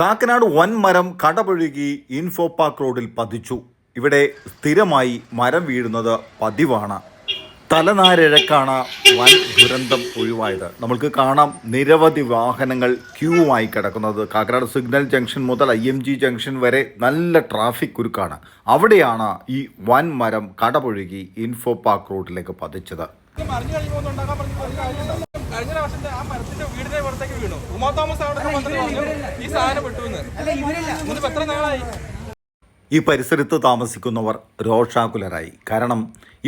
കാക്കനാട് വൻമരം കടപുഴകി info park റോഡിൽ പതിച്ചു. ഇവിടെ സ്ഥിരമായി മരം വീഴുന്നത് പതിവാണ്. തലനാരിഴക്കാണ് വൻ ദുരന്തം ഒഴിവായത്. നമുക്ക് കാണാം നിരവധി വാഹനങ്ങൾ ക്യൂ ആയി കിടക്കുന്നത്. കാക്കനാട് സിഗ്നൽ ജംഗ്ഷൻ മുതൽ IMG ജംഗ്ഷൻ വരെ നല്ല ട്രാഫിക് കുരുക്കാണ്. അവിടെയാണ് ഈ വൻ മരം കടപുഴകി ഇൻഫോ പാർക്ക് റോഡിലേക്ക് പതിച്ചത്. കഴിഞ്ഞ പ്രാവശ്യത്തെ ആ മരത്തിന്റെ വീടിന്റെ പുറത്തേക്ക് വീണു. ഉമാ തോമസ് ഈ സാധനം വിട്ടു. എത്ര നാളായി ഈ പരിസരത്ത് താമസിക്കുന്നവർ രോഷാകുലരായി. കാരണം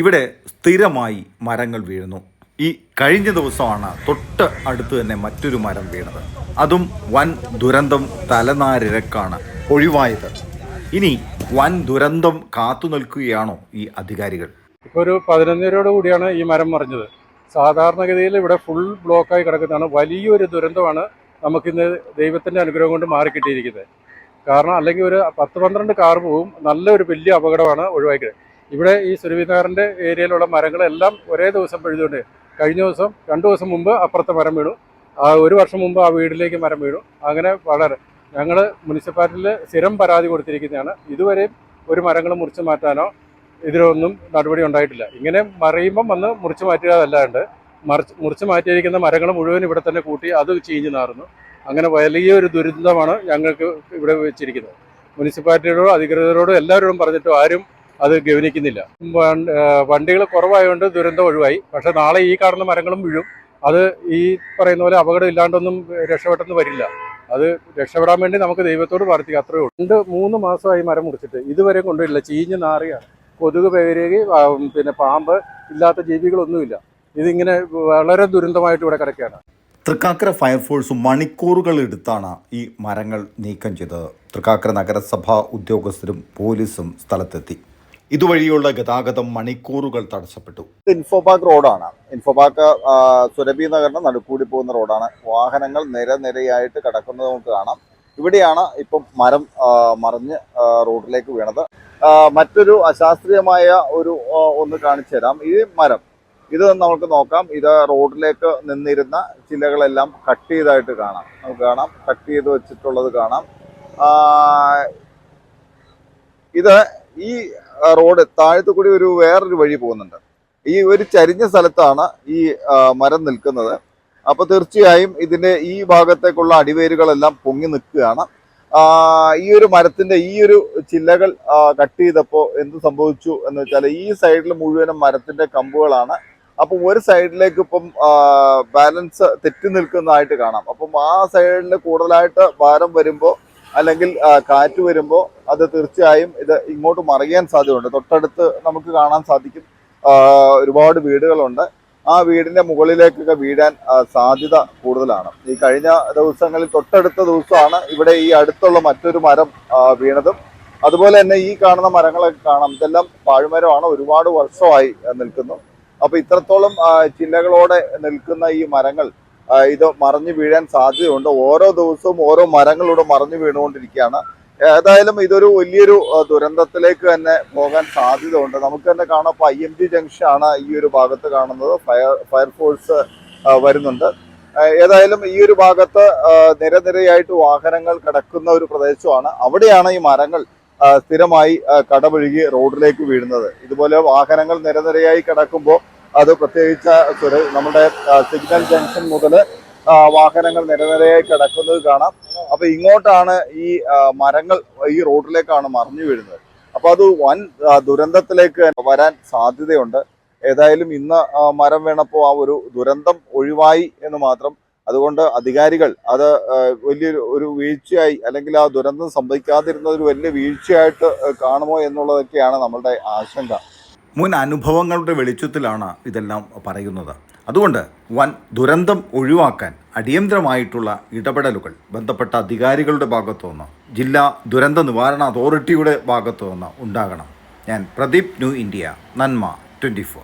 ഇവിടെ സ്ഥിരമായി മരങ്ങൾ വീഴുന്നു. ഈ കഴിഞ്ഞ ദിവസമാണ് തൊട്ട് അടുത്ത് തന്നെ മറ്റൊരു മരം വീണത്. അതും വൻ ദുരന്തം തലനാരിഴക്കാണ് ഒഴിവായത്. ഇനി വൻ ദുരന്തം കാത്തു നിൽക്കുകയാണോ ഈ അധികാരികൾ? ഇപ്പോൾ ഒരു 11 കൂടിയാണ് ഈ മരം മറിഞ്ഞത്. സാധാരണഗതിയിൽ ഇവിടെ ഫുൾ ബ്ലോക്കായി കിടക്കുന്നതാണ്. വലിയൊരു ദുരന്തമാണ് നമുക്കിന്ന് ദൈവത്തിൻ്റെ അനുഗ്രഹം കൊണ്ട് മാറിക്കിട്ടിയിരിക്കുന്നത്. കാരണം അല്ലെങ്കിൽ ഒരു 10-12 കാർ പോവും. നല്ലൊരു വലിയ അപകടമാണ് ഒഴിവാക്കിയത്. ഇവിടെ ഈ സുരഭിനഗറിൻ്റെ ഏരിയയിലുള്ള മരങ്ങളെല്ലാം ഒരേ ദിവസം പിഴുതുകൊണ്ട് കഴിഞ്ഞ ദിവസം 2 ദിവസം മുമ്പ് അപ്പുറത്തെ മരം വീണു. 1 വർഷം മുമ്പ് ആ വീട്ടിലേക്ക് മരം വീണു. അങ്ങനെ വളരെ ഞങ്ങൾ മുനിസിപ്പാലിറ്റിയിൽ സ്ഥിരം പരാതി കൊടുത്തിരിക്കുന്നതാണ്. ഇതുവരെയും ഒരു മരങ്ങൾ മുറിച്ച് മാറ്റാനോ ഇതിലൊന്നും നടപടി ഉണ്ടായിട്ടില്ല. ഇങ്ങനെ മറിയുമ്പം വന്ന് മുറിച്ച് മാറ്റുകയല്ലാണ്ട് മുറിച്ച് മാറ്റിയിരിക്കുന്ന മരങ്ങൾ മുഴുവൻ ഇവിടെ തന്നെ കൂട്ടി അത് ചീഞ്ഞ് നാറുന്നു. അങ്ങനെ വലിയൊരു ദുരന്തമാണ് ഞങ്ങൾക്ക് ഇവിടെ വെച്ചിരിക്കുന്നത്. മുനിസിപ്പാലിറ്റിയോടോ അധികൃതരോടോ എല്ലാവരോടും പറഞ്ഞിട്ടും ആരും അത് ഗവനിക്കുന്നില്ല. വണ്ടികൾ കുറവായതുകൊണ്ട് ദുരന്തം ഒഴിവായി. പക്ഷെ നാളെ ഈ കാണുന്ന മരങ്ങളും വീഴും. അത് ഈ പറയുന്ന പോലെ അപകടം ഇല്ലാണ്ടൊന്നും രക്ഷപ്പെട്ടെന്ന് വരില്ല. അത് രക്ഷപ്പെടാൻ വേണ്ടി നമുക്ക് ദൈവത്തോട് പ്രാർത്ഥിക്കാം, അത്രയേ ഉള്ളൂ. 3 മാസമായി മരം മുറിച്ചിട്ട് ഇതുവരെ കൊണ്ടുവരില്ല. ചീഞ്ഞ് നാറിയാണ്. കൊതുക് പേരുകി പിന്നെ പാമ്പ് ഇല്ലാത്ത ജീവികളൊന്നുമില്ല. ഇതിങ്ങനെ വളരെ ദുരന്തമായിട്ട് ഇവിടെ കിടക്കുകയാണ്. തൃക്കാക്കര ഫയർഫോഴ്സ് മണിക്കൂറുകൾ എടുത്താണ് ഈ മരങ്ങൾ നീക്കം ചെയ്തത്. തൃക്കാക്കര നഗരസഭാ ഉദ്യോഗസ്ഥരും പോലീസും സ്ഥലത്തെത്തി. ഇതുവഴിയുള്ള ഗതാഗതം മണിക്കൂറുകൾ തടസ്സപ്പെട്ടു. ഇൻഫോ പാർക്ക് റോഡാണ്. ഇൻഫോ പാർക്ക് സുരഭി നഗറിന് നടുക്കൂടി പോകുന്ന റോഡാണ്. വാഹനങ്ങൾ നിരയായിട്ട് കിടക്കുന്നത് നമുക്ക് കാണാം. ഇവിടെയാണ് ഇപ്പം മരം മറിഞ്ഞ് റോഡിലേക്ക് വീണത്. മറ്റൊരു അശാസ്ത്രീയമായ ഒന്ന് കാണിച്ചു തരാം. ഈ മരം ഇത് നമുക്ക് നോക്കാം. ഇത് റോഡിലേക്ക് നിന്നിരുന്ന ചില്ലകളെല്ലാം കട്ട് ചെയ്തായിട്ട് കാണാം. നമുക്ക് കാണാം, കട്ട് ചെയ്ത് വെച്ചിട്ടുള്ളത് കാണാം. ഇത് ഈ റോഡ് താഴത്തു കൂടി വേറൊരു വഴി പോകുന്നുണ്ട്. ഈ ഒരു ചരിഞ്ഞ സ്ഥലത്താണ് ഈ മരം നിൽക്കുന്നത്. അപ്പോൾ തീർച്ചയായും ഇതിൻ്റെ ഈ ഭാഗത്തേക്കുള്ള അടിവേരുകളെല്ലാം പൊങ്ങി നിൽക്കുകയാണ്. ഈ ഒരു മരത്തിന്റെ ഈ ഒരു ചില്ലകൾ കട്ട് ചെയ്തപ്പോൾ എന്ത് സംഭവിച്ചു എന്ന് വെച്ചാൽ ഈ സൈഡിൽ മുഴുവനും മരത്തിന്റെ കമ്പുകളാണ്. അപ്പം ഒരു സൈഡിലേക്ക് ഇപ്പം ബാലൻസ് തെറ്റി നിൽക്കുന്നതായിട്ട് കാണാം. അപ്പം ആ സൈഡിൽ കൂടുതലായിട്ട് ഭാരം വരുമ്പോൾ അല്ലെങ്കിൽ കാറ്റ് വരുമ്പോൾ അത് തീർച്ചയായും ഇത് ഇങ്ങോട്ട് മറിയാൻ സാധ്യതയുണ്ട്. തൊട്ടടുത്ത് നമുക്ക് കാണാൻ സാധിക്കും ഒരുപാട് വീടുകളുണ്ട്. ആ വീടിന്റെ മുകളിലേക്കൊക്കെ വീഴാൻ സാധ്യത കൂടുതലാണ്. ഈ കഴിഞ്ഞ ദിവസങ്ങളിൽ തൊട്ടടുത്ത ദിവസമാണ് ഇവിടെ ഈ അടുത്തുള്ള മറ്റൊരു മരം വീണതും. അതുപോലെ തന്നെ ഈ കാണുന്ന മരങ്ങളൊക്കെ കാണാം. ഇതെല്ലാം പാഴ്മരമാണ്, ഒരുപാട് വർഷമായി നിൽക്കുന്നു. അപ്പൊ ഇത്രത്തോളം ചില്ലകളോടെ നിൽക്കുന്ന ഈ മരങ്ങൾ ഇത് മറിഞ്ഞു വീഴാൻ സാധ്യതയുണ്ട്. ഓരോ ദിവസവും ഓരോ മരങ്ങളിലൂടെ മറിഞ്ഞു വീണുകൊണ്ടിരിക്കുകയാണ്. ഏതായാലും ഇതൊരു വലിയൊരു ദുരന്തത്തിലേക്ക് തന്നെ പോകാൻ സാധ്യത ഉണ്ട്. നമുക്ക് തന്നെ കാണാം. ഇപ്പോൾ IMG ജംഗ്ഷൻ ആണ് ഈ ഒരു ഭാഗത്ത് കാണുന്നത്. ഫയർഫോഴ്സ് വരുന്നുണ്ട്. ഏതായാലും ഈ ഒരു ഭാഗത്ത് നിരയായിട്ട് വാഹനങ്ങൾ കിടക്കുന്ന ഒരു പ്രദേശമാണ്. അവിടെയാണ് ഈ മരങ്ങൾ സ്ഥിരമായി കടപുഴകി റോഡിലേക്ക് വീഴുന്നത്. ഇതുപോലെ വാഹനങ്ങൾ നിരയായി കിടക്കുമ്പോൾ അത് പ്രത്യേകിച്ച് നമ്മുടെ സിഗ്നൽ ജംഗ്ഷൻ മുതൽ വാഹനങ്ങൾ നിരയായി കിടക്കുന്നത് കാണാം. അപ്പൊ ഇങ്ങോട്ടാണ് ഈ മരങ്ങൾ ഈ റോഡിലേക്കാണ് മറിഞ്ഞു വീഴുന്നത്. അപ്പൊ അത് വൻ ദുരന്തത്തിലേക്ക് വരാൻ സാധ്യതയുണ്ട്. ഏതായാലും ഇന്ന് മരം വീണപ്പോൾ ആ ഒരു ദുരന്തം ഒഴിവായി എന്ന് മാത്രം. അതുകൊണ്ട് അധികാരികൾ അത് വലിയൊരു വീഴ്ചയായി, അല്ലെങ്കിൽ ആ ദുരന്തം സംഭവിക്കാതിരുന്നത് ഒരു വലിയ വീഴ്ചയായിട്ട് കാണുമോ എന്നുള്ളതൊക്കെയാണ് നമ്മളുടെ ആശങ്ക. മുൻ അനുഭവങ്ങളുടെ വെളിച്ചത്തിലാണ് ഇതെല്ലാം പറയുന്നത്. അതുകൊണ്ട് വൻ ദുരന്തം ഒഴിവാക്കാൻ അടിയന്തരമായിട്ടുള്ള ഇടപെടലുകൾ ബന്ധപ്പെട്ട അധികാരികളുടെ ഭാഗത്തു നിന്ന്, ജില്ലാ ദുരന്ത നിവാരണ അതോറിറ്റിയുടെ ഭാഗത്തു നിന്ന് ഉണ്ടാകണം. ഞാൻ പ്രദീപ്, ന്യൂ ഇന്ത്യ, നന്മ 24.